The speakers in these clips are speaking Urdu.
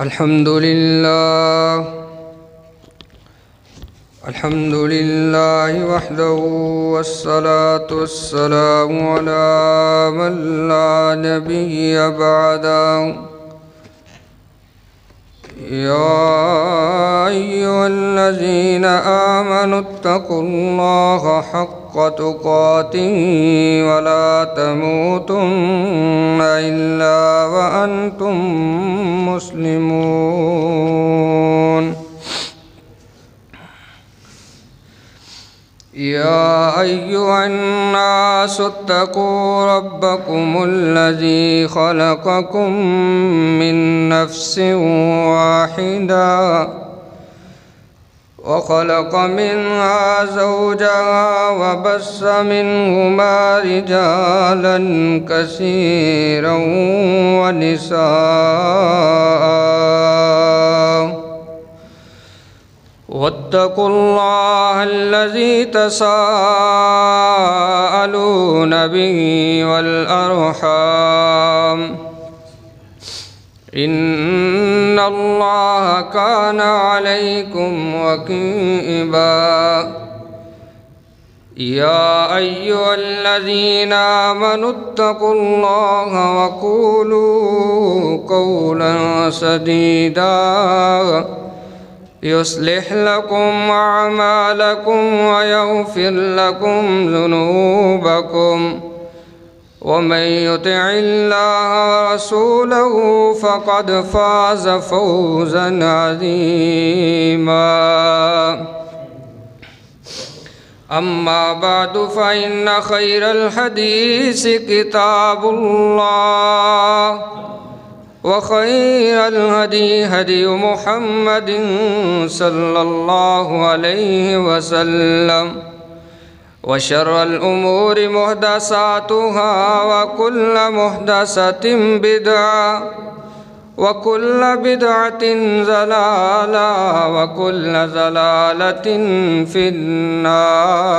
الحمد لله وحده والصلاة والسلام على من لا نبي بعده. يا أيها الذين آمنوا اتقوا الله حق تقاته ولا تموتن إلا وأنتم مسلمون. يا أيها الناس اتقوا ربكم الذي خلقكم من نفس واحدة وخلق منها زوجها وبث منهما رجالا كثيرا ونساء. واتقوا الله الذي تساءلون به والأرحام إن الله كان عليكم رقيبا. يا أيها الذين آمنوا اتقوا الله وقولوا قولا سديدا يصلح لكم أعمالكم ويغفر لكم ذنوبكم، ومن يطع الله ورسوله فقد فاز فوزا عظيما. أما بعد فإن خير الحديث كتاب الله، وخير الهدي هدي محمد صلى الله عليه وسلم، وشر الأمور محدثاتها وكل محدثة بدعة وكل بدعة ضلالة وكل ضلالة في النار.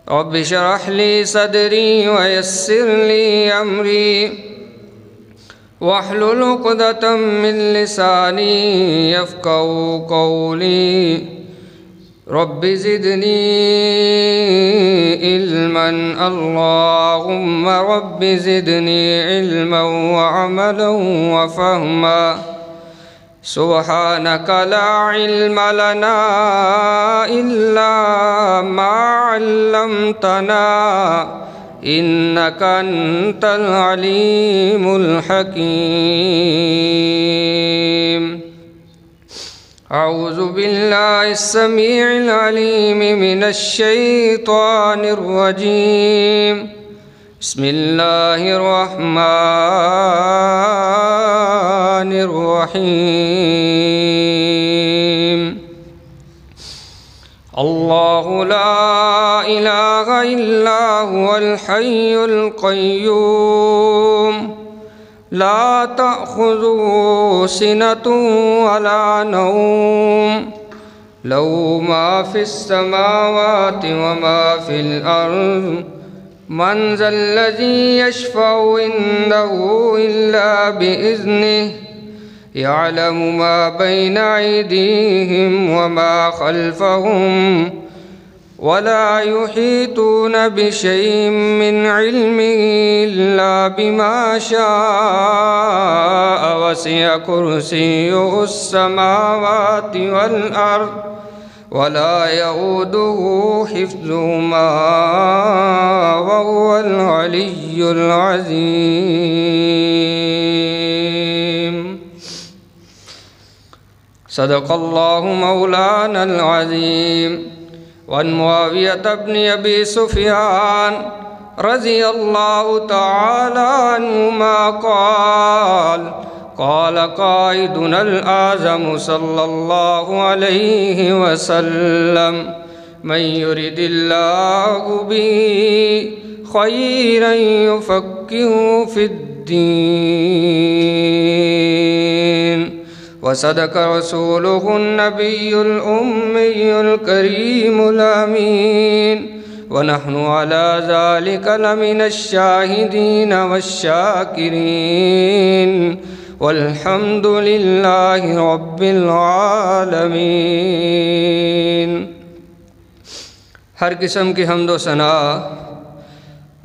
رب اشرح لي صدري ويسر لي أمري واحلل عقدة من لساني يفقهوا قولي. رب زدني علما، اللهم رب زدني علما وعملا وفهما. سبحانك لا علم لنا إلا ما علمتنا إنك أنت العليم الحكيم. أعوذ بالله السميع العليم من الشيطان الرجيم. بسم الله الرحمن الرحيم. الله لا إله إلا هو الحي القيوم، لا تأخذه سنة ولا نوم، له ما في السماوات وما في الأرض. من ذا الذي يشفع عنده إلا بإذنه، يعلم ما بين أيديهم وما خلفهم، ولا يحيطون بشيء من علمه إلا بما شاء. وسع كرسيه السماوات والأرض ولا يؤوده حفظهما وهو العلي العظيم. صدق الله مولانا العظيم. وعن معاوية بن أبي سفيان رضي الله تعالى عنهما قال: قال قائدنا الأعظم صلى الله عليه وسلم: من يرد الله به خيرا يفقهه في الدين. وصدق رسوله النبي الأمي الكريم الأمين، ونحن على ذلك لمن الشاهدين والشاكرين. والحمد للہ رب العالمین۔ ہر قسم کی حمد و ثنا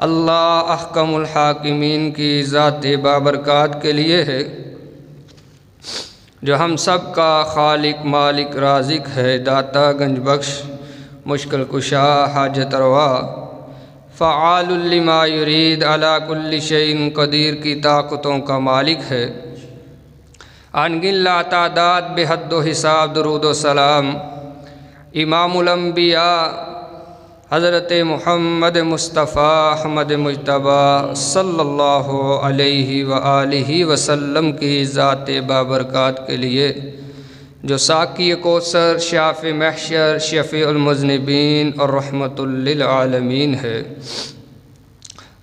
اللہ احکم الحاکمین کی ذات بابرکات کے لیے ہے، جو ہم سب کا خالق مالک رازق ہے، داتا گنج بخش مشکل کشا حاجت روا، فعال لما یرید علی کل شیء قدیر کی طاقتوں کا مالک ہے۔ ان گن لا تعداد بے حد و حساب درود و سلام امام الانبیاء حضرت محمد مصطفیٰ احمد مجتبیٰ صلی اللہ علیہ وآلہ وسلم کی ذات بابرکات کے لیے، جو ساقی کوثر، شافع محشر، شفیع المذنبین اور رحمت للعالمین ہے۔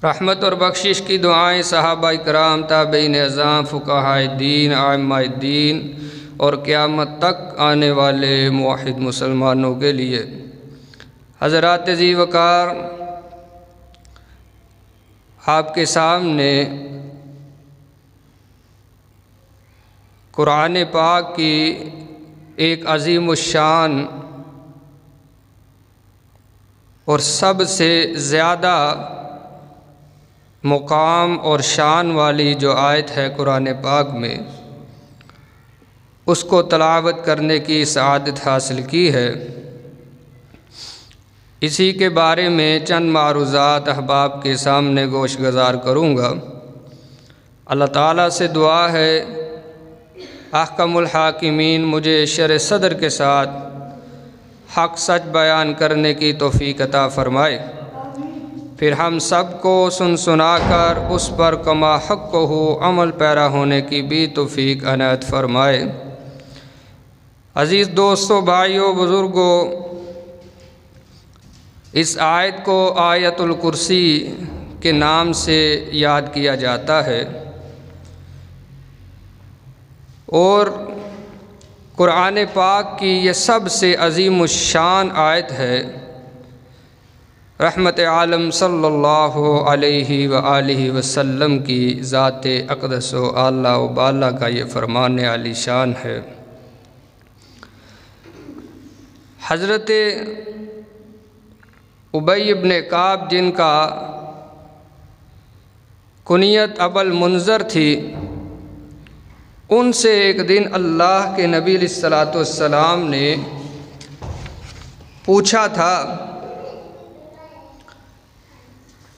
رحمت اور بخشش کی دعائیں صحابہ کرام، تابعین اعظام، فقہاء دین، ائمہ دین اور قیامت تک آنے والے موحد مسلمانوں کے لیے۔ حضرات ذی وقار، آپ کے سامنے قرآن پاک کی ایک عظیم الشان اور سب سے زیادہ مقام اور شان والی جو آیت ہے قرآن پاک میں، اس کو تلاوت کرنے کی سعادت حاصل کی ہے۔ اسی کے بارے میں چند معروضات احباب کے سامنے گوش گزار کروں گا۔ اللہ تعالیٰ سے دعا ہے احکم الحاکمین مجھے شرح صدر کے ساتھ حق سچ بیان کرنے کی توفیق عطا فرمائے، پھر ہم سب کو سن سنا کر اس پر کما حق کو ہو عمل پیرا ہونے کی بھی توفیق عنایت فرمائے۔ عزیز دوستو، بھائیوں، بزرگوں، اس آیت کو آیت الکرسی کے نام سے یاد کیا جاتا ہے، اور قرآن پاک کی یہ سب سے عظیم الشان آیت ہے۔ رحمت عالم صلی اللہ علیہ وآلہ وسلم کی ذات اقدس و اعلیٰ و بالا کا یہ فرمان عالی شان ہے۔ حضرت ابی بن کعب، جن کا کنیت ابو المنذر تھی، ان سے ایک دن اللہ کے نبی علیہ السلام نے پوچھا تھا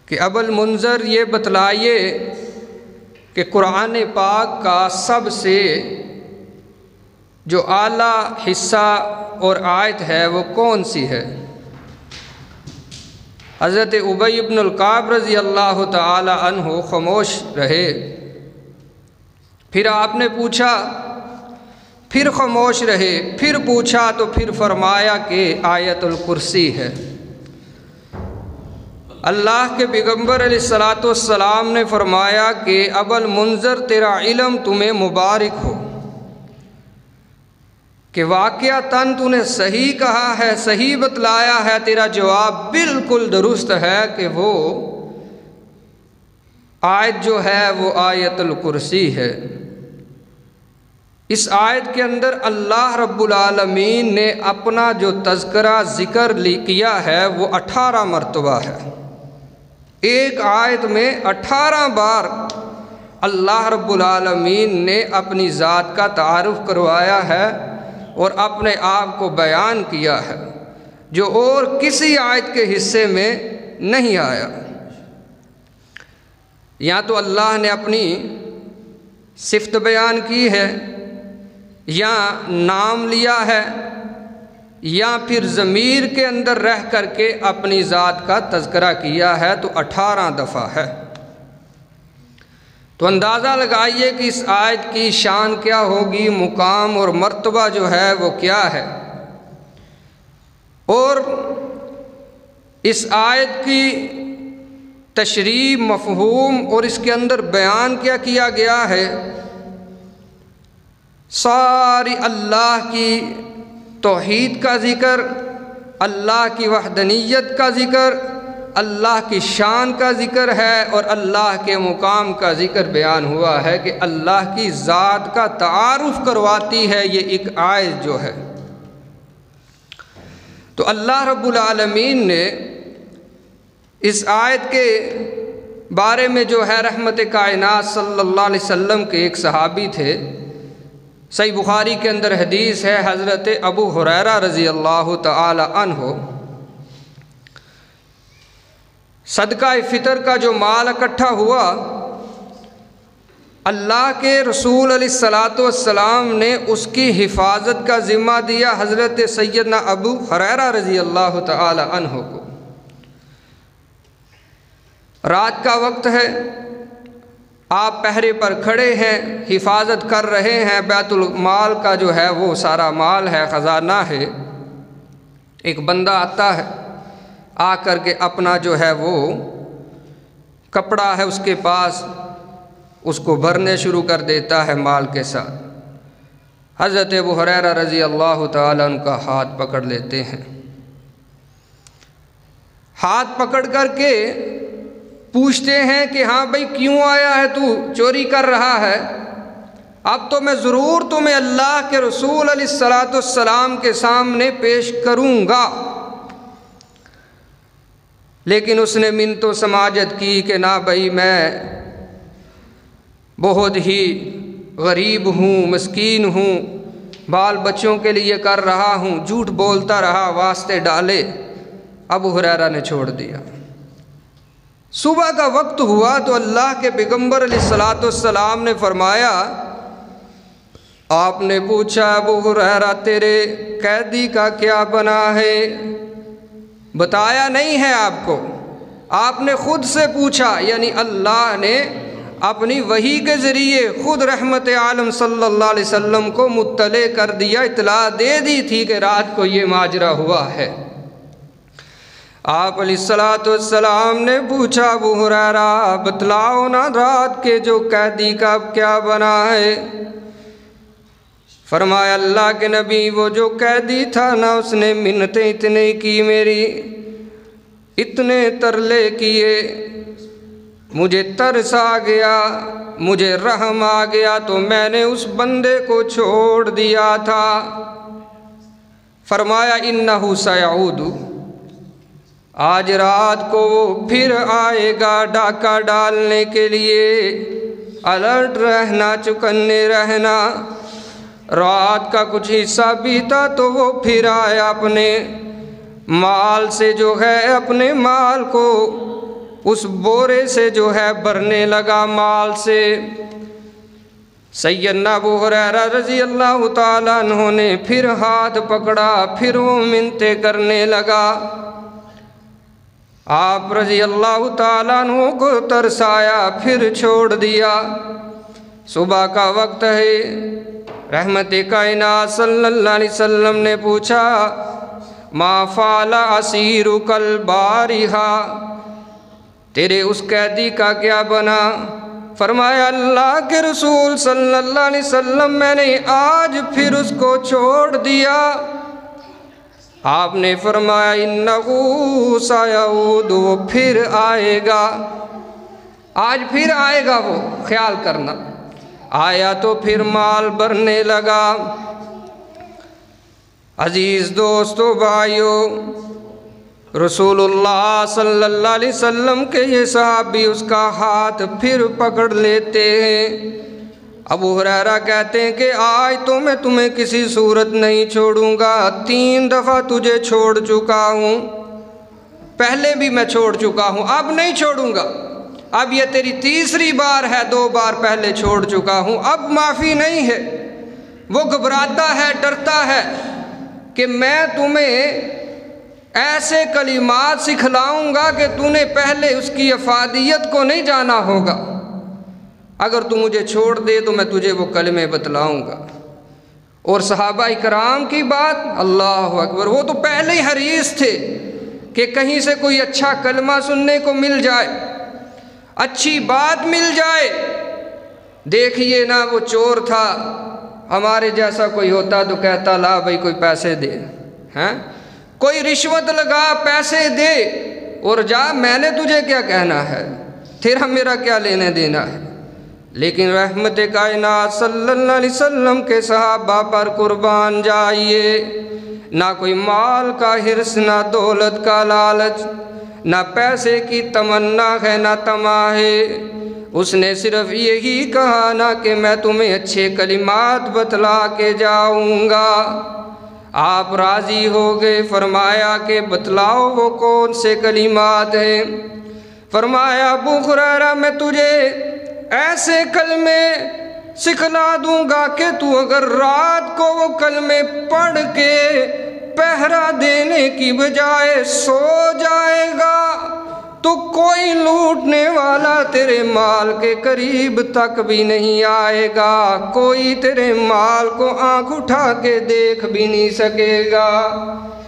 کہ ابو المنذر یہ بتلائیے کہ قرآن پاک کا سب سے جو اعلیٰ حصہ اور آیت ہے وہ کون سی ہے؟ حضرت ابی بن کعب رضی اللہ تعالی عنہ خاموش رہے۔ پھر آپ نے پوچھا، پھر خاموش رہے، پھر پوچھا تو پھر فرمایا کہ آیت الکرسی ہے۔ اللہ کے پیغمبر علیہ السلام نے فرمایا کہ ابو المنذر تیرا علم تمہیں مبارک ہو کہ واقعتاً تو نے صحیح کہا ہے، صحیح بتلایا ہے، تیرا جواب بالکل درست ہے کہ وہ آیت جو ہے وہ آیت الکرسی ہے۔ اس آیت کے اندر اللہ رب العالمین نے اپنا جو تذکرہ ذکر کیا ہے وہ 18 مرتبہ ہے۔ ایک آیت میں 18 بار اللہ رب العالمین نے اپنی ذات کا تعارف کروایا ہے اور اپنے آپ کو بیان کیا ہے، جو اور کسی آیت کے حصے میں نہیں آیا۔ یا تو اللہ نے اپنی صفت بیان کی ہے، یا نام لیا ہے، یا پھر ضمیر کے اندر رہ کر کے اپنی ذات کا تذکرہ کیا ہے، تو 18 دفعہ ہے۔ تو اندازہ لگائیے کہ اس آیت کی شان کیا ہوگی، مقام اور مرتبہ جو ہے وہ کیا ہے۔ اور اس آیت کی تشریح، مفہوم اور اس کے اندر بیان کیا کیا گیا ہے، ساری اللہ کی توحید کا ذکر، اللہ کی وحدانیت کا ذکر، اللہ کی شان کا ذکر ہے اور اللہ کے مقام کا ذکر بیان ہوا ہے کہ اللہ کی ذات کا تعارف کرواتی ہے یہ ایک آیت جو ہے۔ تو اللہ رب العالمین نے اس آیت کے بارے میں جو ہے رحمت کائنات صلی اللہ علیہ وسلم کے ایک صحابی تھے، صحیح بخاری کے اندر حدیث ہے، حضرت ابو ہریرہ رضی اللہ تعالی عنہ صدقہ فطر کا جو مال اکٹھا ہوا، اللہ کے رسول علیہ الصلاۃ والسلام نے اس کی حفاظت کا ذمہ دیا حضرت سیدنا ابو ہریرہ رضی اللہ تعالی عنہ کو۔ رات کا وقت ہے، آپ پہرے پر کھڑے ہیں، حفاظت کر رہے ہیں، بیت المال کا جو ہے وہ سارا مال ہے، خزانہ ہے۔ ایک بندہ آتا ہے، آ کر کے اپنا جو ہے وہ کپڑا ہے اس کے پاس، اس کو بھرنے شروع کر دیتا ہے مال کے ساتھ۔ حضرت ابو ہریرہ رضی اللہ تعالیٰ عنہ کا ہاتھ پکڑ لیتے ہیں، ہاتھ پکڑ کر کے پوچھتے ہیں کہ ہاں بھائی کیوں آیا ہے تو چوری کر رہا ہے؟ اب تو میں ضرور تمہیں اللہ کے رسول علیہ الصلاۃ والسلام کے سامنے پیش کروں گا۔ لیکن اس نے منت و سماجت کی کہ نہ بھائی میں بہت ہی غریب ہوں، مسکین ہوں، بال بچوں کے لیے کر رہا ہوں، جھوٹ بولتا رہا، واسطے ڈالے، ابو ہریرہ نے چھوڑ دیا۔ صبح کا وقت ہوا تو اللہ کے پیغمبر علیہ الصلاۃ والسلام نے فرمایا، آپ نے پوچھا ابو ہریرہ تیرے قیدی کا کیا بنا ہے؟ بتایا نہیں ہے آپ کو، آپ نے خود سے پوچھا، یعنی اللہ نے اپنی وحی کے ذریعے خود رحمت عالم صلی اللہ علیہ وسلم کو مطلع کر دیا، اطلاع دے دی تھی کہ رات کو یہ ماجرا ہوا ہے۔ آپ علیہ الصلاۃ والسلام نے پوچھا ابو ہریرہ بتلاؤ نا رات کے جو قیدی کا کیا بنا ہے؟ فرمایا اللہ کے نبی وہ جو قیدی تھا نا اس نے منتیں اتنے کی میری، اتنے ترلے کیے، مجھے ترس آ گیا، مجھے رحم آ گیا تو میں نے اس بندے کو چھوڑ دیا تھا۔ فرمایا انہ سیعود، آج رات کو وہ پھر آئے گا ڈاکہ ڈالنے کے لیے، الرٹ رہنا، چوکنے رہنا۔ رات کا کچھ حصہ بیتا تو وہ پھر آیا، اپنے مال سے جو ہے اپنے مال کو اس بورے سے جو ہے بھرنے لگا مال سے۔ سیدنا ابو ہریرہ رضی اللہ تعالیٰ عنہ نے پھر ہاتھ پکڑا، پھر وہ منتیں کرنے لگا۔ آپ رضی اللہ تعالیٰ عنہ کو ترس آیا، پھر چھوڑ دیا۔ صبح کا وقت ہے، رحمت کائنات صلی اللہ علیہ وسلم نے پوچھا ما فعل اسیرک البارحہ، تیرے اس قیدی کا کیا بنا؟ فرمایا اللہ کے رسول صلی اللہ علیہ وسلم میں نے آج پھر اس کو چھوڑ دیا۔ آپ نے فرمایا انہو سیعود، وہ پھر آئے گا، آج پھر آئے گا، وہ خیال کرنا۔ آیا تو پھر مال بھرنے لگا۔ عزیز دوستو بھائیو، رسول اللہ صلی اللہ علیہ وسلم کے یہ صحابی اس کا ہاتھ پھر پکڑ لیتے ہیں۔ ابو ہریرہ کہتے ہیں کہ آج تو میں تمہیں کسی صورت نہیں چھوڑوں گا، 3 دفعہ تجھے چھوڑ چکا ہوں، پہلے بھی میں چھوڑ چکا ہوں، اب نہیں چھوڑوں گا، اب یہ تیری تیسری بار ہے، 2 بار پہلے چھوڑ چکا ہوں، اب معافی نہیں ہے۔ وہ گھبراتا ہے، ڈرتا ہے کہ میں تمہیں ایسے کلمات سکھلاؤں گا کہ تو نے پہلے اس کی افادیت کو نہیں جانا ہوگا، اگر تو مجھے چھوڑ دے تو میں تجھے وہ کلمے بتلاؤں گا۔ اور صحابہ کرام کی بات، اللہ اکبر، وہ تو پہلے ہی حریص تھے کہ کہیں سے کوئی اچھا کلمہ سننے کو مل جائے، اچھی بات مل جائے۔ دیکھیے نا، وہ چور تھا، ہمارے جیسا کوئی ہوتا تو کہتا لا بھائی کوئی پیسے دے، ہیں کوئی رشوت لگا پیسے دے، اور جا، میں نے تجھے کیا کہنا ہے، تیرا میرا کیا لینے دینا ہے۔ لیکن رحمت کائنات صلی اللہ علیہ وسلم کے صحابہ پر قربان جائیے، نہ کوئی مال کا حرص، نہ دولت کا لالچ، نہ پیسے کی تمنا ہے، نہ طمع ہے۔ اس نے صرف یہی کہا نا کہ میں تمہیں اچھے کلمات بتلا کے جاؤں گا۔ آپ راضی ہو گئے، فرمایا کہ بتلاؤ وہ کون سے کلمات ہیں۔ فرمایا ابو ہریرہ میں تجھے ایسے کلمے سکھلا دوں گا کہ تو اگر رات کو وہ کلمے پڑھ کے پہرا دینے کی بجائے سو جائے گا تو کوئی لوٹنے والا تیرے مال کے قریب تک بھی نہیں آئے گا، کوئی تیرے مال کو آنکھ اٹھا کے دیکھ بھی نہیں سکے گا۔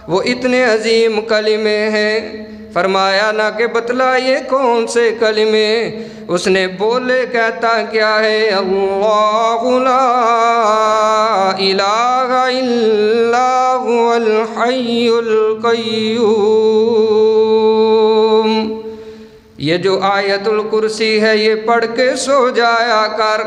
وہ اتنے عظیم کلمے ہیں۔ فرمایا نہ کہ بتلائیے کون سے کلمے۔ اس نے بولے، کہتا کیا ہے، اللہ لا الہ الا هو الحی القیوم۔ یہ جو آیت الکرسی ہے یہ پڑھ کے سو جایا کر،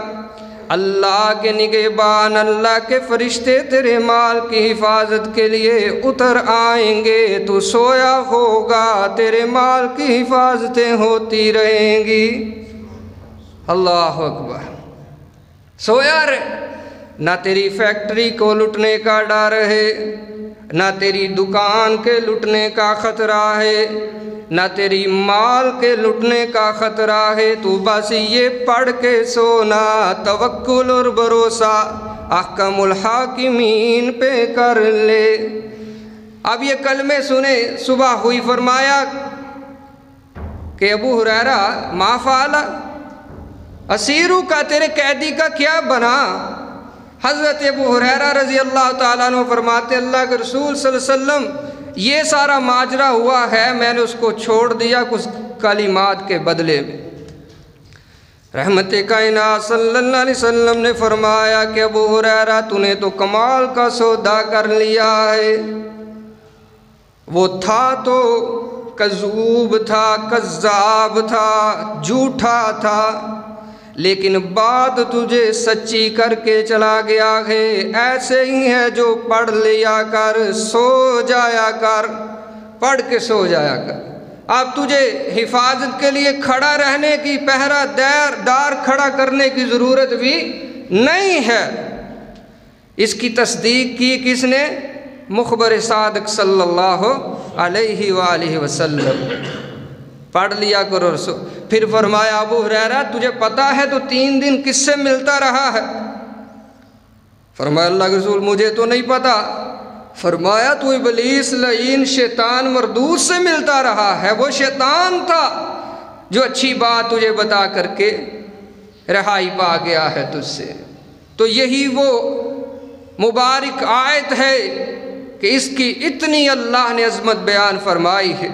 اللہ کے نگہبان، اللہ کے فرشتے تیرے مال کی حفاظت کے لیے اتر آئیں گے، تو سویا ہوگا، تیرے مال کی حفاظتیں ہوتی رہیں گی۔ اللہ اکبر۔ سویا رہے، نہ تیری فیکٹری کو لٹنے کا ڈر ہے، نہ تیری دکان کے لٹنے کا خطرہ ہے، نہ تیری مال کے لٹنے کا خطرہ ہے، تو بس یہ پڑھ کے سونا، توکل اور بھروسہ احکم الحاکمین پہ کر لے۔ اب یہ کلمے سنے، صبح ہوئی، فرمایا کہ ابو ہریرہ ما فعل اسیرو کا، تیرے قیدی کا کیا بنا؟ حضرت ابو ہریرہ رضی اللہ تعالیٰ عنہ فرماتے، اللہ کے رسول صلی اللہ علیہ وسلم یہ سارا ماجرا ہوا ہے، میں نے اس کو چھوڑ دیا کچھ کلمات کے بدلے میں۔ رحمت کائنات صلی اللہ علیہ وسلم نے فرمایا کہ ابو ہریرہ تو نے تو کمال کا سودا کر لیا ہے۔ وہ تھا تو کذوب تھا، کذاب تھا، جھوٹا تھا، لیکن بات تجھے سچی کر کے چلا گیا ہے۔ ایسے ہی ہے جو پڑھ لیا کر، سو جایا کر، پڑھ کے سو جایا کر۔ اب تجھے حفاظت کے لیے کھڑا رہنے کی، پہرا دار کھڑا کرنے کی ضرورت بھی نہیں ہے۔ اس کی تصدیق کی کس نے؟ مخبر صادق صلی اللہ علیہ وآلہ وسلم۔ پڑھ لیا کرو۔ پھر فرمایا ابو ہریرہ تجھے پتا ہے تو 3 دن کس سے ملتا رہا ہے؟ فرمایا اللہ کے رسول مجھے تو نہیں پتا۔ فرمایا تو ابلیس لعین شیطان مردود سے ملتا رہا ہے۔ وہ شیطان تھا جو اچھی بات تجھے بتا کر کے رہائی پا گیا ہے تجھ سے۔ تو یہی وہ مبارک آیت ہے کہ اس کی اتنی اللہ نے عظمت بیان فرمائی ہے۔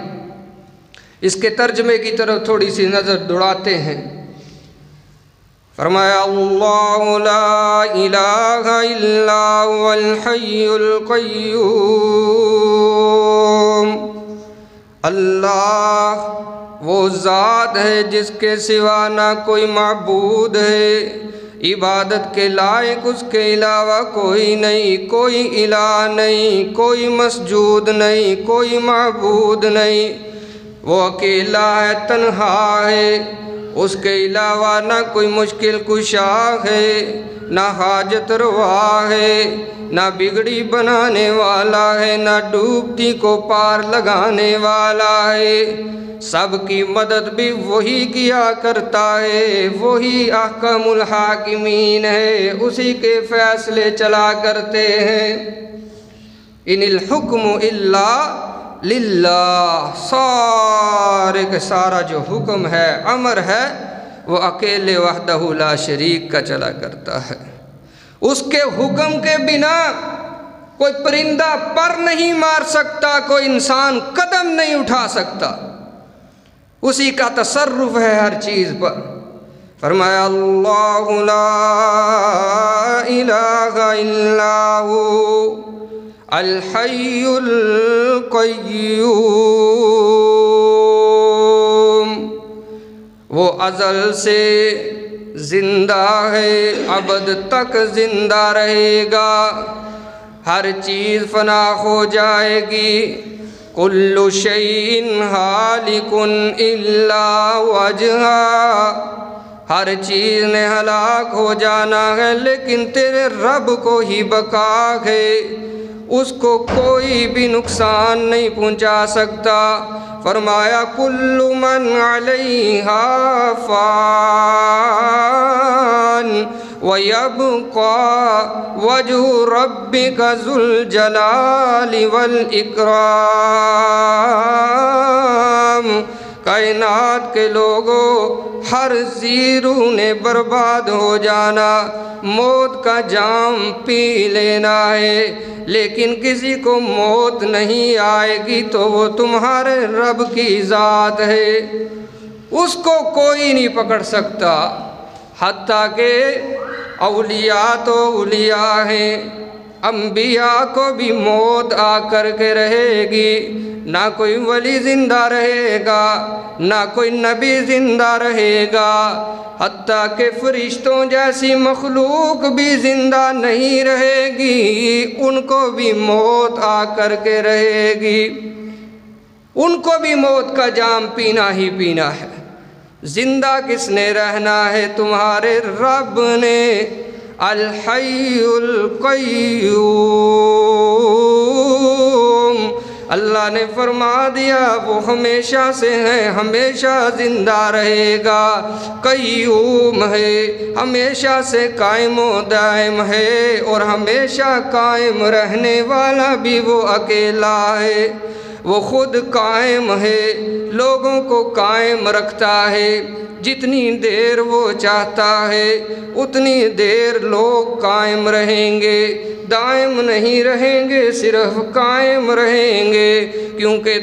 اس کے ترجمے کی طرف تھوڑی سی نظر دوڑاتے ہیں۔ فرمایا اللہ لا الہ الا هو الحی القیوم۔ اللہ وہ ذات ہے جس کے سوا نہ کوئی معبود ہے، عبادت کے لائق اس کے علاوہ کوئی نہیں، کوئی الہ نہیں، کوئی مسجود نہیں، کوئی معبود نہیں۔ وہ اکیلا ہے، تنہا ہے، اس کے علاوہ نہ کوئی مشکل کشا ہے، نہ حاجت روا ہے، نہ بگڑی بنانے والا ہے، نہ ڈوبتی کو پار لگانے والا ہے۔ سب کی مدد بھی وہی کیا کرتا ہے، وہی احکم الحاکمین ہے، اسی کے فیصلے چلا کرتے ہیں۔ ان الحکم الا للہ، سارے کا سارا جو حکم ہے، امر ہے، وہ اکیلے وحدہ لا شریک کا چلا کرتا ہے۔ اس کے حکم کے بنا کوئی پرندہ پر نہیں مار سکتا، کوئی انسان قدم نہیں اٹھا سکتا، اسی کا تصرف ہے ہر چیز پر۔ فرمایا اللہ لا الہ الا هو الحی القیوم۔ وہ ازل سے زندہ ہے، ابد تک زندہ رہے گا، ہر چیز فنا ہو جائے گی، کل شیء ہالک الا وجہہ، ہر چیز نے ہلاک ہو جانا ہے لیکن تیرے رب کو ہی بقا ہے، اس کو کوئی بھی نقصان نہیں پہنچا سکتا۔ فرمایا کل من علیہا فان وَيَبْقَى وَجْهُ رَبِّكَ ذُو الْجَلَالِ وَالْإِكْرَامِ۔ کائنات کے لوگوں، ہر زیرو نے برباد ہو جانا، موت کا جام پی لینا ہے، لیکن کسی کو موت نہیں آئے گی تو وہ تمہارے رب کی ذات ہے، اس کو کوئی نہیں پکڑ سکتا۔ حتیٰ کہ اولیاء تو اولیاء ہیں، انبیاء کو بھی موت آ کر کے رہے گی، نہ کوئی ولی زندہ رہے گا، نہ کوئی نبی زندہ رہے گا، حتیٰ کہ فرشتوں جیسی مخلوق بھی زندہ نہیں رہے گی، ان کو بھی موت آ کر کے رہے گی، ان کو بھی موت کا جام پینا ہی پینا ہے۔ زندہ کس نے رہنا ہے؟ تمہارے رب نے، الحی القیوم۔ اللہ نے فرما دیا وہ ہمیشہ سے ہے، ہمیشہ زندہ رہے گا، قیوم ہے، ہمیشہ سے قائم و دائم ہے، اور ہمیشہ قائم رہنے والا بھی وہ اکیلا ہے، وہ خود قائم ہے، لوگوں کو قائم رکھتا ہے، جتنی دیر وہ چاہتا ہے اتنی دیر لوگ قائم رہیں گے، دائم نہیں رہیں گے، صرف قائم رہیں گے، کیونکہ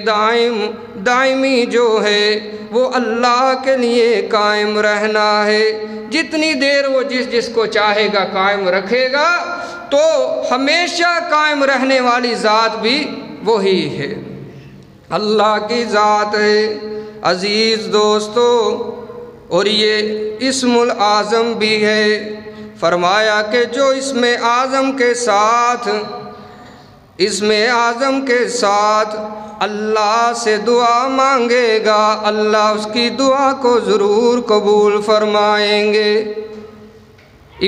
دائمی جو ہے وہ اللہ کے لیے قائم رہنا ہے، جتنی دیر وہ جس کو چاہے گا قائم رکھے گا، تو ہمیشہ قائم رہنے والی ذات بھی وہی ہے، اللہ کی ذات ہے۔ عزیز دوستو، اور یہ اسم العظم بھی ہے، فرمایا کہ جو اسم اعظم کے ساتھ اللہ سے دعا مانگے گا، اللہ اس کی دعا کو ضرور قبول فرمائیں گے۔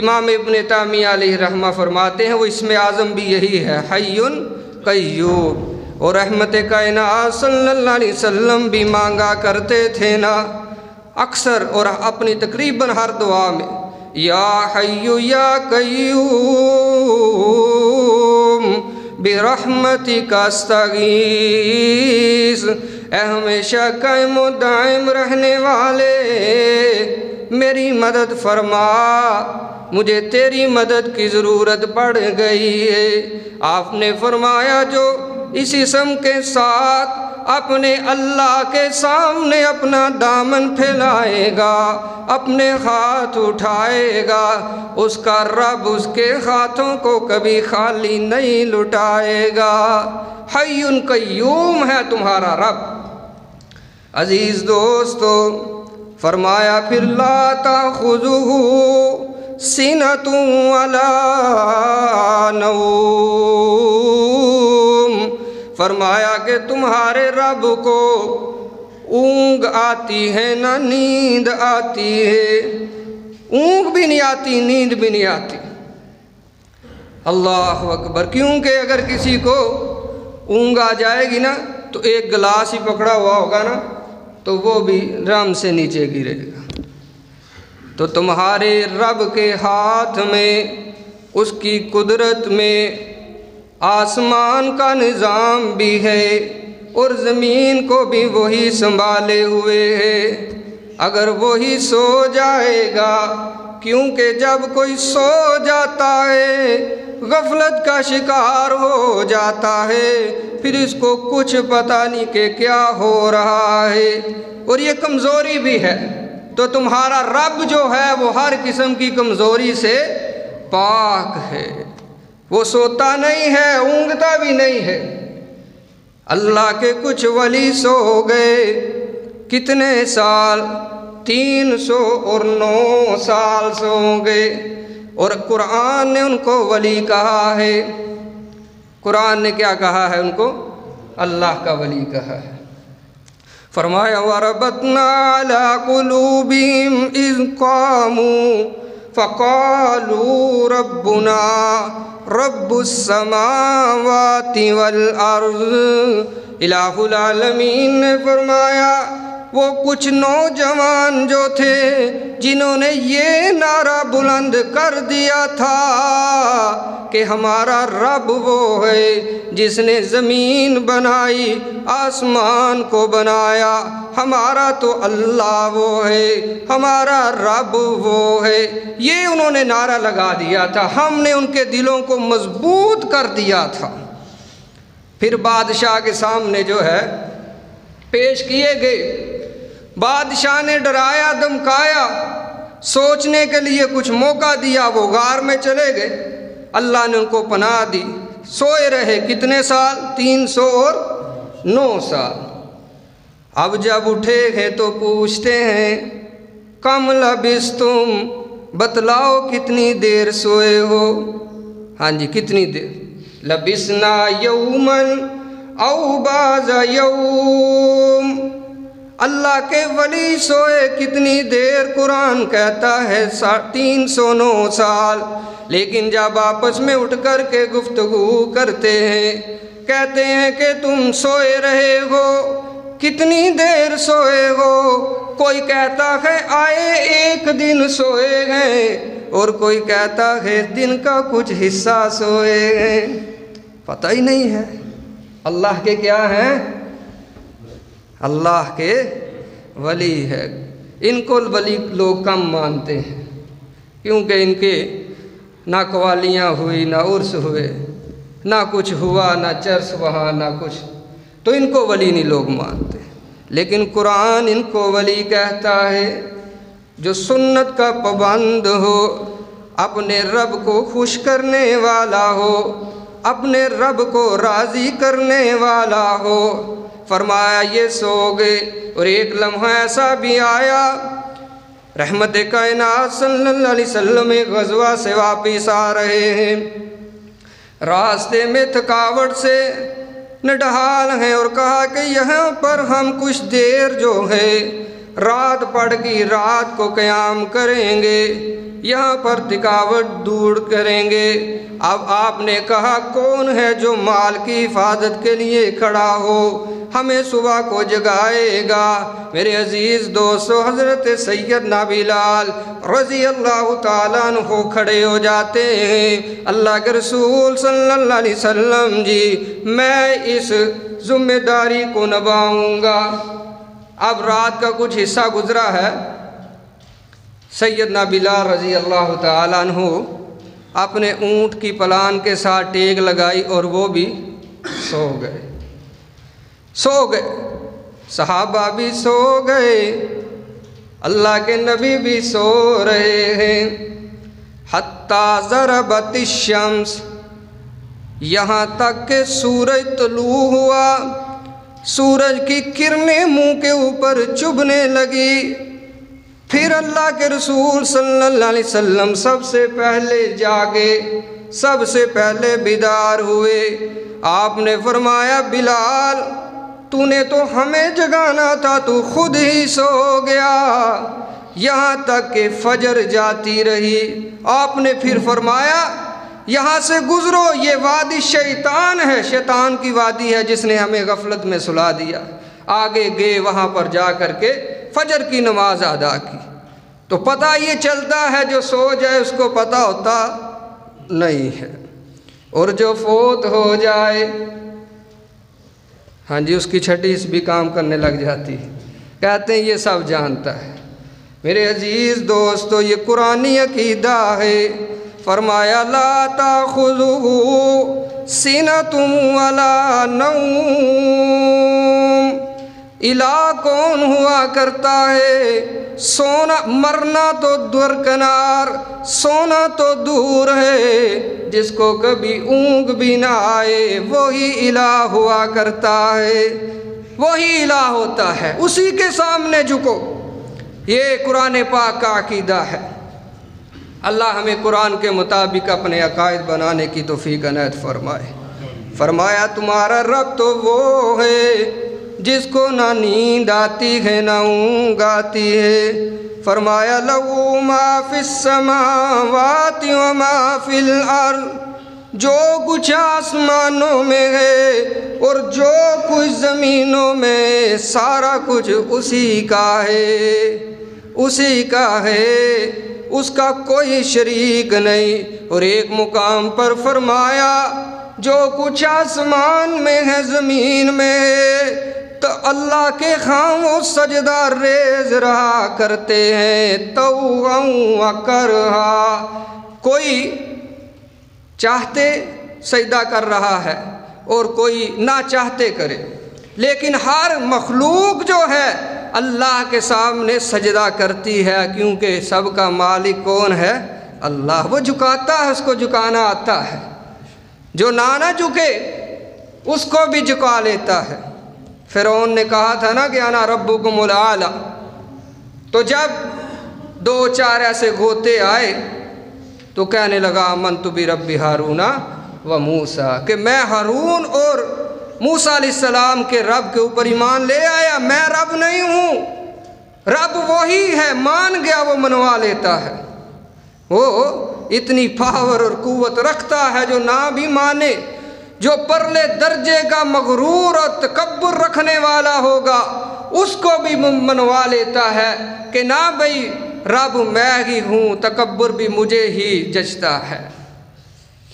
امام ابن تیمیہ علیہ رحمہ فرماتے ہیں وہ اسم اعظم بھی یہی ہے، حی قیوم، اور رحمت کائنات صلی اللہ علیہ وسلم بھی مانگا کرتے تھے نا اکثر اور اپنی تقریباً ہر دعا میں، یا حی یا قیوم برحمتک استغیث، اے ہمیشہ قائم و دائم رہنے والے میری مدد فرما، مجھے تیری مدد کی ضرورت پڑ گئی ہے۔ آپ نے فرمایا جو اس اسم کے ساتھ اپنے اللہ کے سامنے اپنا دامن پھیلائے گا، اپنے ہاتھ اٹھائے گا، اس کا رب اس کے ہاتھوں کو کبھی خالی نہیں لٹائے گا۔ حی قیوم ہے تمہارا رب۔ عزیز دوستو، فرمایا پھر لا تأخذہ سنۃ ولا نوم، فرمایا کہ تمہارے رب کو اونگ آتی ہے نہ نیند آتی ہے، اونگ بھی نہیں آتی، نیند بھی نہیں آتی۔ اللہ اکبر، کیونکہ اگر کسی کو اونگ آ جائے گی نا تو ایک گلاس ہی پکڑا ہوا ہوگا نا تو وہ بھی رم سے نیچے گرے گا۔ تو تمہارے رب کے ہاتھ میں، اس کی قدرت میں آسمان کا نظام بھی ہے اور زمین کو بھی وہی سنبھالے ہوئے ہے۔ اگر وہی سو جائے گا، کیونکہ جب کوئی سو جاتا ہے غفلت کا شکار ہو جاتا ہے، پھر اس کو کچھ پتہ نہیں کہ کیا ہو رہا ہے، اور یہ کمزوری بھی ہے۔ تو تمہارا رب جو ہے وہ ہر قسم کی کمزوری سے پاک ہے، وہ سوتا نہیں ہے، اونگتا بھی نہیں ہے۔ اللہ کے کچھ ولی سو گئے، کتنے سال، 309 سال سو گئے، اور قرآن نے ان کو ولی کہا ہے۔ قرآن نے کیا کہا ہے ان کو؟ اللہ کا ولی کہا ہے۔ فرمایا وَرَبَطْنَا عَلَىٰ قُلُوبِهِمْ إِذْ قَامُوا فَقَالُوا رَبُّنَا رَبُّ السَّمَاوَاتِ وَالْأَرْضِ۔ الہ العالمین نے فرمایا وہ کچھ نوجوان جو تھے جنہوں نے یہ نعرہ بلند کر دیا تھا کہ ہمارا رب وہ ہے جس نے زمین بنائی، آسمان کو بنایا، ہمارا تو اللہ وہ ہے، ہمارا رب وہ ہے۔ یہ انہوں نے نعرہ لگا دیا تھا، ہم نے ان کے دلوں کو مضبوط کر دیا تھا۔ پھر بادشاہ کے سامنے جو ہے پیش کیے گئے، بادشاہ نے ڈرایا دھمکایا، سوچنے کے لیے کچھ موقع دیا، وہ غار میں چلے گئے، اللہ نے ان کو پناہ دی، سوئے رہے کتنے سال؟ 309 سال۔ اب جب اٹھے ہیں تو پوچھتے ہیں کم لبثتم، بتلاؤ کتنی دیر سوئے ہو؟ ہاں جی کتنی دیر؟ لبثنا یومن او بعض یوم۔ اللہ کے ولی سوئے کتنی دیر؟ قرآن کہتا ہے 309 سال۔ لیکن جب آپس میں اٹھ کر کے گفتگو کرتے ہیں، کہتے ہیں کہ تم سوئے رہے ہو، کتنی دیر سوئے ہو؟ کوئی کہتا ہے آئے 1 دن سوئے ہیں، اور کوئی کہتا ہے دن کا کچھ حصہ سوئے ہیں۔ پتہ ہی نہیں ہے اللہ کے کیا ہیں؟ اللہ کے ولی ہے۔ ان کو ولی لوگ کم مانتے ہیں، کیونکہ ان کے نہ قوالیاں ہوئی، نہ عرس ہوئے، نہ کچھ ہوا، نہ چرس وہاں، نہ کچھ، تو ان کو ولی نہیں لوگ مانتے۔ لیکن قرآن ان کو ولی کہتا ہے جو سنت کا پابند ہو، اپنے رب کو خوش کرنے والا ہو، اپنے رب کو راضی کرنے والا ہو۔ فرمایا یہ سو گئے، اور ایک لمحہ ایسا بھی آیا، رحمت کائنات صلی اللہ علیہ وسلم ایک غزوہ سے واپس آ رہے ہیں، راستے میں تھکاوٹ سے نڈھال ہیں، اور کہا کہ یہاں پر ہم کچھ دیر جو ہے رات پڑ گئی، رات کو قیام کریں گے، یہاں پر تھکاوٹ دور کریں گے۔ اب آپ نے کہا کون ہے جو مال کی حفاظت کے لیے کھڑا ہو، ہمیں صبح کو جگائے گا؟ میرے عزیز دوستو، حضرت سیدنا بلال رضی اللہ تعالیٰ عنہ کھڑے ہو جاتے ہیں۔ اللہ کے رسول صلی اللہ علیہ وسلم جی میں اس ذمہ داری کو نبھاؤں گا۔ اب رات کا کچھ حصہ گزرا ہے، سیدنا بلال رضی اللہ تعالیٰ عنہ اپنے اونٹ کی پلان کے ساتھ ٹیک لگائی، اور وہ بھی سو گئے۔ صحابہ بھی سو گئے، اللہ کے نبی بھی سو رہے ہیں۔ حتیٰ ضربت الشمس، یہاں تک کہ سورج طلوع ہوا، سورج کی کرنیں منہ کے اوپر چبھنے لگی۔ پھر اللہ کے رسول صلی اللہ علیہ وسلم سب سے پہلے جاگے، سب سے پہلے بیدار ہوئے۔ آپ نے فرمایا بلال تو نے تو ہمیں جگانا تھا، تو خود ہی سو گیا، یہاں تک کہ فجر جاتی رہی۔ آپ نے پھر فرمایا یہاں سے گزرو، یہ وادی شیطان ہے، شیطان کی وادی ہے جس نے ہمیں غفلت میں سلا دیا۔ آگے گئے، وہاں پر جا کر کے فجر کی نماز ادا کی۔ تو پتہ یہ چلتا ہے جو سو جائے اس کو پتہ ہوتا نہیں ہے، اور جو فوت ہو جائے ہاں جی اس کی چھٹیس بھی کام کرنے لگ جاتی ہے، کہتے ہیں یہ سب جانتا ہے۔ میرے عزیز دوستو یہ قرآنی عقیدہ ہے۔ فرمایا لا تاخذہ سنۃ ولا نوم، الہ کون ہوا کرتا ہے؟ سونا مرنا تو درکنار، سونا تو دور ہے، جس کو کبھی اونگ بھی نہ آئے وہی الہ ہوا کرتا ہے، وہی الہ ہوتا ہے، اسی کے سامنے جھکو۔ یہ قرآن پاک کا عقیدہ ہے۔ اللہ ہمیں قرآن کے مطابق اپنے عقائد بنانے کی توفیق عنایت فرمائے۔ فرمایا تمہارا رب تو وہ ہے جس کو نہ نیند آتی ہے نہ اونگ آتی ہے۔ فرمایا لَهُ مَا فِي السَّمَاوَاتِ وَمَا فِي الْأَرْضِ، جو کچھ آسمانوں میں ہے اور جو کچھ زمینوں میں، سارا کچھ اسی کا ہے، اسی کا ہے، اس کا کوئی شریک نہیں۔ اور ایک مقام پر فرمایا جو کچھ آسمان میں ہے زمین میں ہے تو اللہ کے خواہ سجدہ ریز رہا کرتے ہیں، طوعا و کرہا، کوئی چاہتے سجدہ کر رہا ہے اور کوئی نہ چاہتے کرے، لیکن ہر مخلوق جو ہے اللہ کے سامنے سجدہ کرتی ہے، کیونکہ سب کا مالک کون ہے؟ اللہ۔ وہ جھکاتا ہے، اس کو جھکانا آتا ہے، جو نہ جھکے اس کو بھی جھکا لیتا ہے۔ فرعون نے کہا تھا نا کہ انا ربکم الاعلی، تو جب دو چار ایسے غوطے آئے تو کہنے لگا آمنت برب ہارون و موسیٰ، کہ میں ہارون اور موسیٰ علیہ السلام کے رب کے اوپر ایمان لے آیا، میں رب نہیں ہوں، رب وہی ہے، مان گیا وہ منوا لیتا ہے۔ وہ اتنی پاور اور قوت رکھتا ہے جو نہ بھی مانے، جو پرلے درجے کا مغرور اور تکبر رکھنے والا ہوگا اس کو بھی منوا لیتا ہے کہ نہ بھئی رب میں ہی ہوں، تکبر بھی مجھے ہی جچتا ہے۔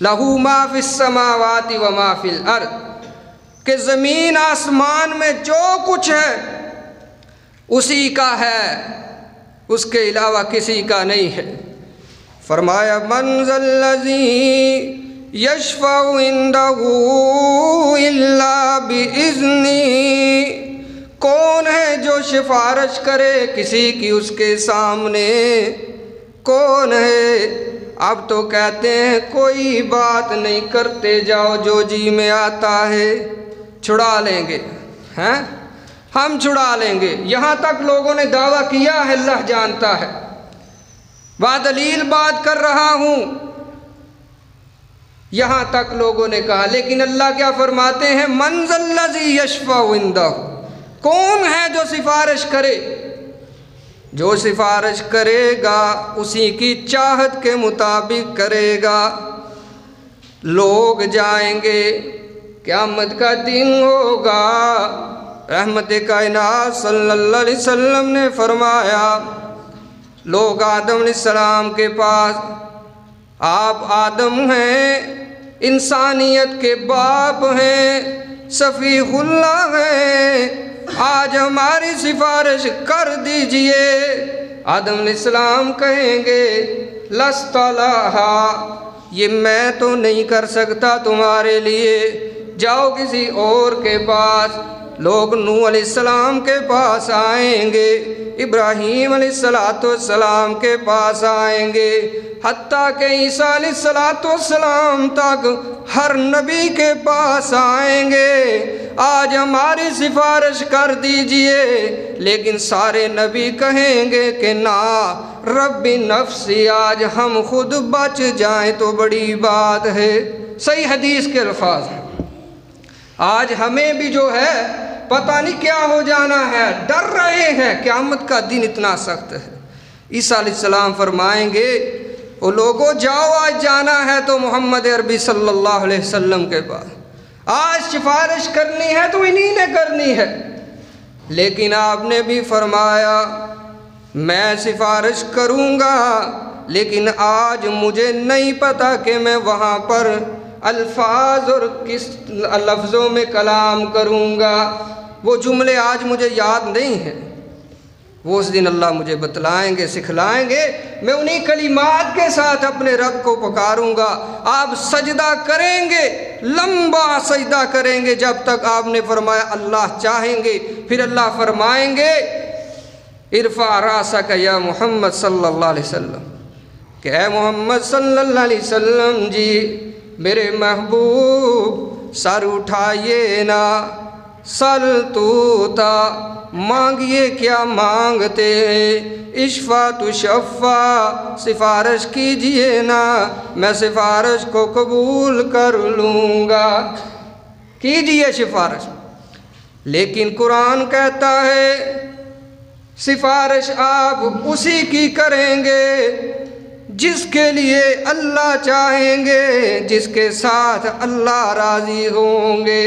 لَهُ مَا فِي السَّمَاوَاتِ وَمَا فِي الْأَرْضِ، کہ زمین آسمان میں جو کچھ ہے اسی کا ہے، اس کے علاوہ کسی کا نہیں ہے۔ فرمایا من ذا الذی یشفع عندہ الا بإذنہ، کون ہے جو سفارش کرے کسی کی اس کے سامنے؟ کون ہے؟ اب تو کہتے ہیں کوئی بات نہیں، کرتے جاؤ جو جی میں آتا ہے، چھڑا لیں گے، ہیں ہم چھڑا لیں گے۔ یہاں تک لوگوں نے دعویٰ کیا ہے، اللہ جانتا ہے، بادلیل بات کر رہا ہوں، یہاں تک لوگوں نے کہا، لیکن اللہ کیا فرماتے ہیں؟ من ذا الذی یشفع عندہ، کون ہے جو سفارش کرے؟ جو سفارش کرے گا اسی کی چاہت کے مطابق کرے گا۔ لوگ جائیں گے، قیامت کا دن ہوگا، رحمت کائنات صلی اللہ علیہ وسلم نے فرمایا لوگ آدم علیہ السلام کے پاس، آپ آدم ہیں، انسانیت کے باپ ہیں، صفیح اللہ ہیں، آج ہماری سفارش کر دیجئے۔ آدم علیہ السلام کہیں گے لست لہا، یہ میں تو نہیں کر سکتا تمہارے لیے، جاؤ کسی اور کے پاس۔ لوگ نوح علیہ السلام کے پاس آئیں گے، ابراہیم علیہ السلام کے پاس آئیں گے، حتیٰ کہ عیسیٰ علیہ السلام تک ہر نبی کے پاس آئیں گے، آج ہماری سفارش کر دیجئے۔ لیکن سارے نبی کہیں گے کہ نا رب نفسی، آج ہم خود بچ جائیں تو بڑی بات ہے۔ صحیح حدیث کے الفاظ ہیں۔ آج ہمیں بھی جو ہے پتہ نہیں کیا ہو جانا ہے، ڈر رہے ہیں، قیامت کا دن اتنا سخت ہے۔ عیسیٰ علیہ السلام فرمائیں گے وہ لوگوں جاؤ، آج جانا ہے تو محمد عربی صلی اللہ علیہ وسلم کے پاس، آج سفارش کرنی ہے تو انہی نے کرنی ہے۔ لیکن آپ نے بھی فرمایا میں سفارش کروں گا، لیکن آج مجھے نہیں پتا کہ میں وہاں پر الفاظ اور کس لفظوں میں کلام کروں گا، وہ جملے آج مجھے یاد نہیں ہیں، وہ اس دن اللہ مجھے بتلائیں گے، سکھلائیں گے، میں انہی کلمات کے ساتھ اپنے رب کو پکاروں گا۔ آپ سجدہ کریں گے، لمبا سجدہ کریں گے، جب تک آپ نے فرمایا اللہ چاہیں گے، پھر اللہ فرمائیں گے ارفع راسک یا محمد صلی اللہ علیہ وسلم، کہ اے محمد صلی اللہ علیہ وسلم جی میرے محبوب سر اٹھائیے نا، سل توتا مانگیے کیا مانگتے ہیں، اشفا تو شفا، سفارش کیجئے نا میں سفارش کو قبول کر لوں گا، کیجئے سفارش۔ لیکن قرآن کہتا ہے سفارش آپ اسی کی کریں گے جس کے لیے اللہ چاہیں گے، جس کے ساتھ اللہ راضی ہوں گے،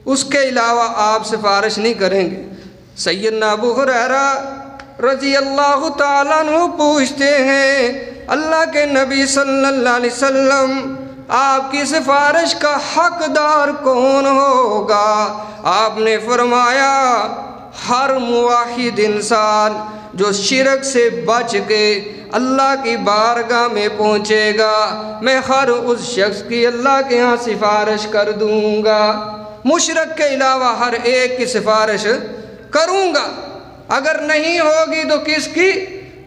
اس کے علاوہ آپ سفارش نہیں کریں گے۔ سیدنا ابو ہریرہ رضی اللہ تعالیٰ عنہ پوچھتے ہیں اللہ کے نبی صلی اللہ علیہ وسلم آپ کی سفارش کا حقدار کون ہوگا؟ آپ نے فرمایا ہر موحد انسان جو شرک سے بچ کے اللہ کی بارگاہ میں پہنچے گا، میں ہر اس شخص کی اللہ کے ہاں سفارش کر دوں گا، مشرک کے علاوہ ہر ایک کی سفارش کروں گا۔ اگر نہیں ہوگی تو کس کی؟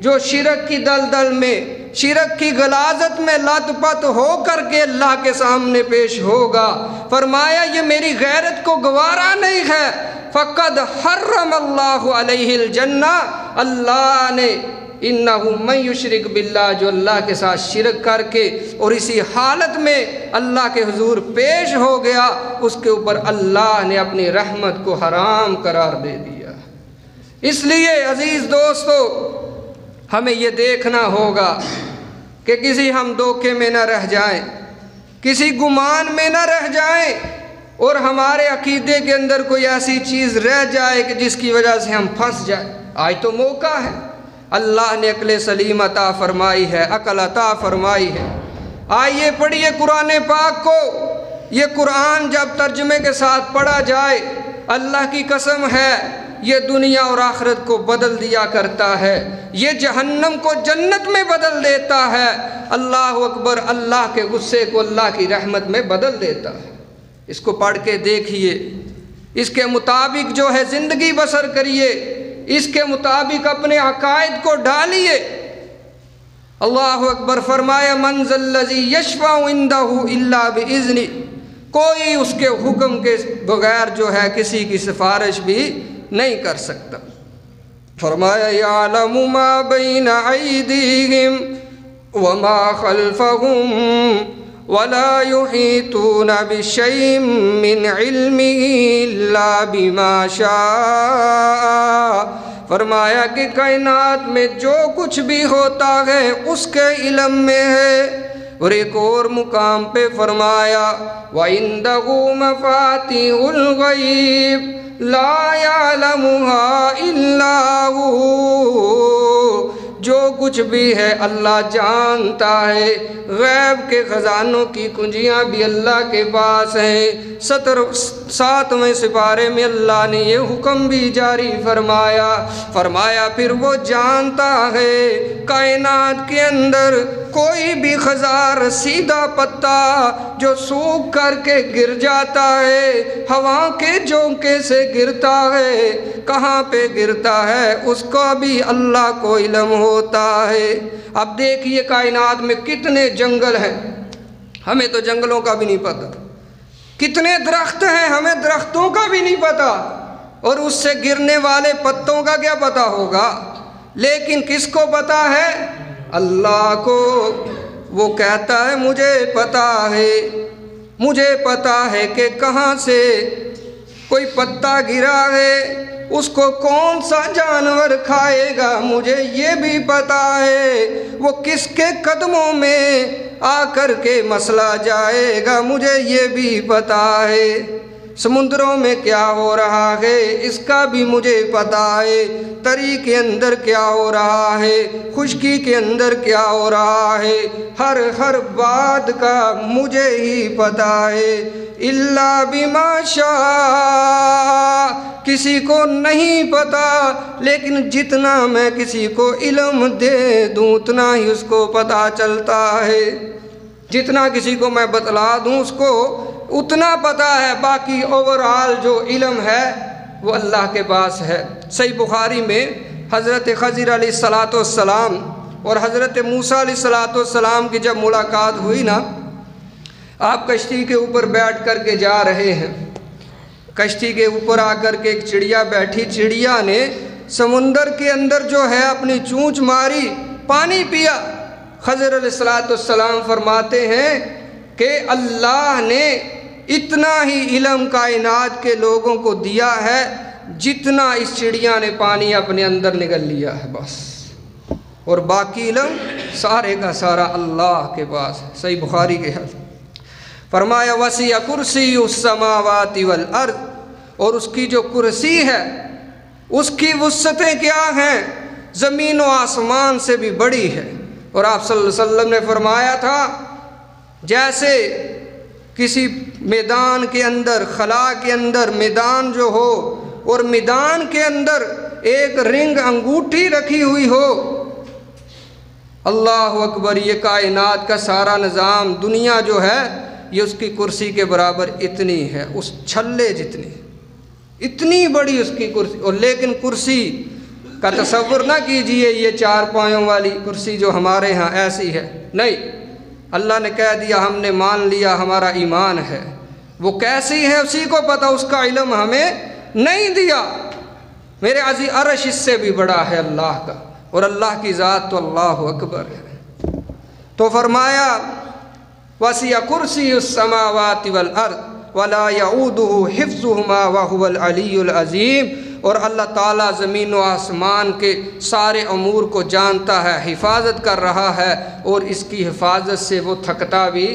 جو شرک کی دلدل میں، شرک کی غلاظت میں لت پت ہو کر کے اللہ کے سامنے پیش ہوگا۔ فرمایا یہ میری غیرت کو گوارا نہیں ہے، فقد حرم اللہ علیہ الجنہ، اللہ نے انہو من یشرک باللہ، جو اللہ کے ساتھ شرک کر کے اور اسی حالت میں اللہ کے حضور پیش ہو گیا، اس کے اوپر اللہ نے اپنی رحمت کو حرام قرار دے دیا۔ اس لیے عزیز دوستو ہمیں یہ دیکھنا ہوگا کہ کسی ہم دھوکے میں نہ رہ جائیں، کسی گمان میں نہ رہ جائیں، اور ہمارے عقیدے کے اندر کوئی ایسی چیز رہ جائے کہ جس کی وجہ سے ہم پھنس جائیں۔ آج تو موقع ہے، اللہ نے عقل سلیم عطا فرمائی ہے، عقل عطا فرمائی ہے۔ آئیے پڑھیے قرآن پاک کو، یہ قرآن جب ترجمے کے ساتھ پڑھا جائے اللہ کی قسم ہے یہ دنیا اور آخرت کو بدل دیا کرتا ہے، یہ جہنم کو جنت میں بدل دیتا ہے، اللہ اکبر، اللہ کے غصے کو اللہ کی رحمت میں بدل دیتا ہے۔ اس کو پڑھ کے دیکھیے، اس کے مطابق جو ہے زندگی بسر کریے، اس کے مطابق اپنے عقائد کو ڈالیے۔ اللہ اکبر، فرمایا من ذا الذی یشفع عندہ الا باذنہ، کوئی اس کے حکم کے بغیر جو ہے کسی کی سفارش بھی نہیں کر سکتا۔ فرمایا یعلم ما بین ایدیہم وما خلفہم ولا یحیطون بشیء من علمہ الا بما شاء، فرمایا کہ کائنات میں جو کچھ بھی ہوتا ہے اس کے علم میں ہے۔ اور ایک اور مقام پہ فرمایا وَعِندَهُ مَفَاتِحُ الْغَيْبِ لا يعلمها الا هو، جو کچھ بھی ہے اللہ جانتا ہے، غیب کے خزانوں کی کنجیاں بھی اللہ کے پاس ہیں۔ 7ویں سپارے میں اللہ نے یہ حکم بھی جاری فرمایا پھر وہ جانتا ہے کائنات کے اندر کوئی بھی خزار سیدھا پتا جو سوکھ کر کے گر جاتا ہے، ہوا کے جھونکے سے گرتا ہے، کہاں پہ گرتا ہے اس کا بھی اللہ کو علم ہوتا ہے۔ اب دیکھیے کائنات میں کتنے جنگل ہیں، ہمیں تو جنگلوں کا بھی نہیں پتہ، کتنے درخت ہیں ہمیں درختوں کا بھی نہیں پتہ، اور اس سے گرنے والے پتوں کا کیا پتہ ہوگا، لیکن کس کو پتہ ہے؟ اللہ کو۔ وہ کہتا ہے مجھے پتہ ہے کہ کہاں سے کوئی پتا گرا ہے، اس کو کون سا جانور کھائے گا، مجھے یہ بھی پتہ ہے، وہ کس کے قدموں میں آ کر کے مسئلہ جائے گا، مجھے یہ بھی پتہ ہے۔ سمندروں میں کیا ہو رہا ہے اس کا بھی مجھے پتہ ہے، تری کے اندر کیا ہو رہا ہے، خشکی کے اندر کیا ہو رہا ہے، ہر بات کا مجھے ہی پتہ ہے۔ الا بما شاء، کسی کو نہیں پتہ، لیکن جتنا میں کسی کو علم دے دوں اتنا ہی اس کو پتہ چلتا ہے، جتنا کسی کو میں بتلا دوں اس کو اتنا پتہ ہے، باقی اوورآل جو علم ہے وہ اللہ کے پاس ہے۔ صحیح بخاری میں حضرت خضر علیہ السلام اور حضرت موسیٰ علیہ السلام کی جب ملاقات ہوئی نا، آپ کشتی کے اوپر بیٹھ کر کے جا رہے ہیں، کشتی کے اوپر آ کر کے ایک چڑیا بیٹھی، چڑیا نے سمندر کے اندر جو ہے اپنی چونچ ماری، پانی پیا۔ خضر علیہ السلام فرماتے ہیں کہ اللہ نے اتنا ہی علم کائنات کے لوگوں کو دیا ہے جتنا اس چڑیا نے پانی اپنے اندر نگل لیا ہے بس، اور باقی علم سارے کا سارا اللہ کے پاس ہے۔ صحیح بخاری کے حدیث فرمایا وسیع کرسی السماوات والارض، اور اس کی جو کرسی ہے اس کی وسعتیں کیا ہیں، زمین و آسمان سے بھی بڑی ہے۔ اور آپ صلی اللہ علیہ وسلم نے فرمایا تھا جیسے کسی میدان کے اندر، خلا کے اندر میدان جو ہو، اور میدان کے اندر ایک رنگ انگوٹھی رکھی ہوئی ہو، اللہ اکبر، یہ کائنات کا سارا نظام، دنیا جو ہے یہ اس کی کرسی کے برابر اتنی ہے، اس چھلے جتنی، اتنی بڑی اس کی کرسی۔ اور لیکن کرسی کا تصور نہ کیجئے یہ 4 پایوں والی کرسی جو ہمارے ہاں ایسی ہے، نہیں، اللہ نے کہہ دیا، ہم نے مان لیا، ہمارا ایمان ہے۔ وہ کیسی ہے اسی کو پتہ، اس کا علم ہمیں نہیں دیا۔ میرے عزیز، عرش اس سے بھی بڑا ہے اللہ کا، اور اللہ کی ذات تو اللہ اکبر ہے۔ تو فرمایا وسیع کرسی السماوات والارض ولا يؤوده حفظهما وهو العلی العظیم، اور اللہ تعالیٰ زمین و آسمان کے سارے امور کو جانتا ہے، حفاظت کر رہا ہے، اور اس کی حفاظت سے وہ تھکتا بھی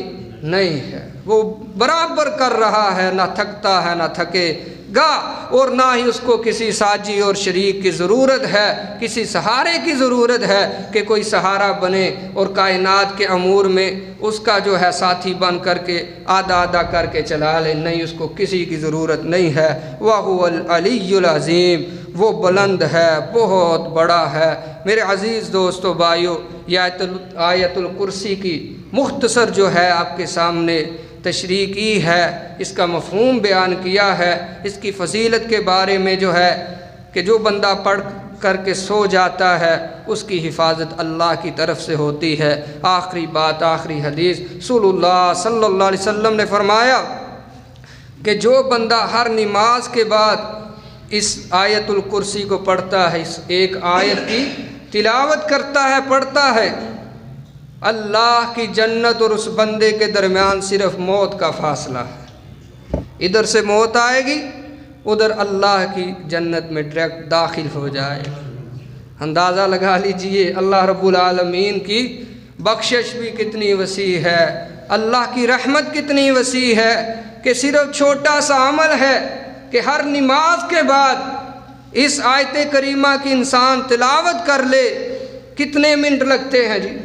نہیں ہے، وہ برابر کر رہا ہے، نہ تھکتا ہے نہ تھکے گا، اور نہ ہی اس کو کسی ساجی اور شریک کی ضرورت ہے، کسی سہارے کی ضرورت ہے کہ کوئی سہارا بنے اور کائنات کے امور میں اس کا جو ہے ساتھی بن کر کے آدھا آدھا کر کے چلا لے، نہیں، اس کو کسی کی ضرورت نہیں ہے۔ وَهُوَ الْعَلِيُّ الْعَظِيمُ، وہ بلند ہے، بہت بڑا ہے۔ میرے عزیز دوستو بھائیو، یہ آیت الکرسی کی مختصر جو ہے آپ کے سامنے تشریح کی ہے، اس کا مفہوم بیان کیا ہے، اس کی فضیلت کے بارے میں جو ہے کہ جو بندہ پڑھ کر کے سو جاتا ہے اس کی حفاظت اللہ کی طرف سے ہوتی ہے۔ آخری بات، آخری حدیث، رسول اللہ صلی اللہ علیہ وسلم نے فرمایا کہ جو بندہ ہر نماز کے بعد اس آیت الکرسی کو پڑھتا ہے، اس ایک آیت کی تلاوت کرتا ہے، پڑھتا ہے، اللہ کی جنت اور اس بندے کے درمیان صرف موت کا فاصلہ ہے۔ ادھر سے موت آئے گی، ادھر اللہ کی جنت میں ڈائریکٹ داخل ہو جائے گا۔ اندازہ لگا لیجئے اللہ رب العالمین کی بخشش بھی کتنی وسیع ہے، اللہ کی رحمت کتنی وسیع ہے کہ صرف چھوٹا سا عمل ہے کہ ہر نماز کے بعد اس آیت کریمہ کی انسان تلاوت کر لے، کتنے منٹ لگتے ہیں جی،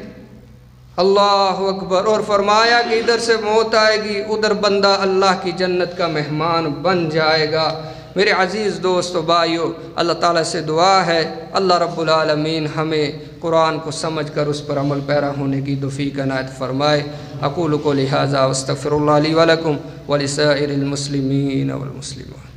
اللہ اکبر۔ اور فرمایا کہ ادھر سے موت آئے گی، ادھر بندہ اللہ کی جنت کا مہمان بن جائے گا۔ میرے عزیز دوست و بھائیو، اللہ تعالیٰ سے دعا ہے اللہ رب العالمین ہمیں قرآن کو سمجھ کر اس پر عمل پیرا ہونے کی توفیق عنایت فرمائے۔ اقول قولی ھذا واستغفر اللہ لی ولکم ولسائر المسلمین والمسلمات۔